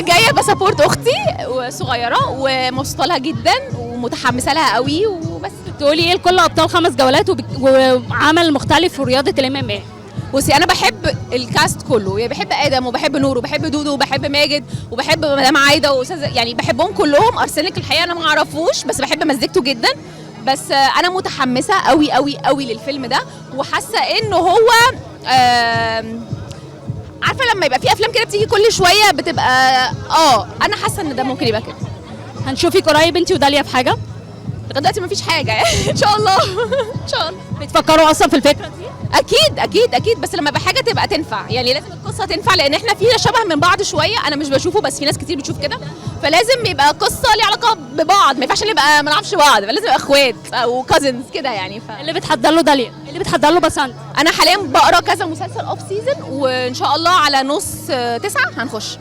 انا جايه بسابورت اختي وصغيره ومبسوطه لها جدا ومتحمسه لها قوي وبس. تقولي ايه لكل ابطال 5 جولات وعمل مختلف في رياضه الام ام اي؟ بصي انا بحب الكاست كله، يعني بحب ادم وبحب نور وبحب دودو وبحب ماجد وبحب مدام عايده واستاذ، يعني بحبهم كلهم. ارسنال الحقيقه انا ما اعرفوش بس بحب مزيكته جدا. بس انا متحمسه قوي قوي قوي للفيلم ده، وحاسه انه هو عارفه لما يبقى في افلام كده بتيجي كل شويه بتبقى انا حاسه ان ده ممكن يبقى كده. هنشوفك قريب انت وداليا في حاجه؟ لغايه دلوقتي مفيش حاجه ان شاء الله ان شاء الله. بتفكروا اصلا في الفكره دي؟ اكيد اكيد اكيد، بس لما يبقى حاجه تبقى تنفع، يعني لازم القصه تنفع، لان احنا فينا شبه من بعض شويه. انا مش بشوفه بس في ناس كتير بتشوف كده، فلازم يبقى قصه ليها علاقه ببعض، ما ينفعش نبقى ما نعرفش بعض، لازم نبقى اخوات او كازنز كده يعني. اللي بتحضر له داليا، اللي بتحضر له بسنت. انا حاليا بقرا كذا مسلسل اوف سيزون، وان شاء الله على نص 9 هنخش.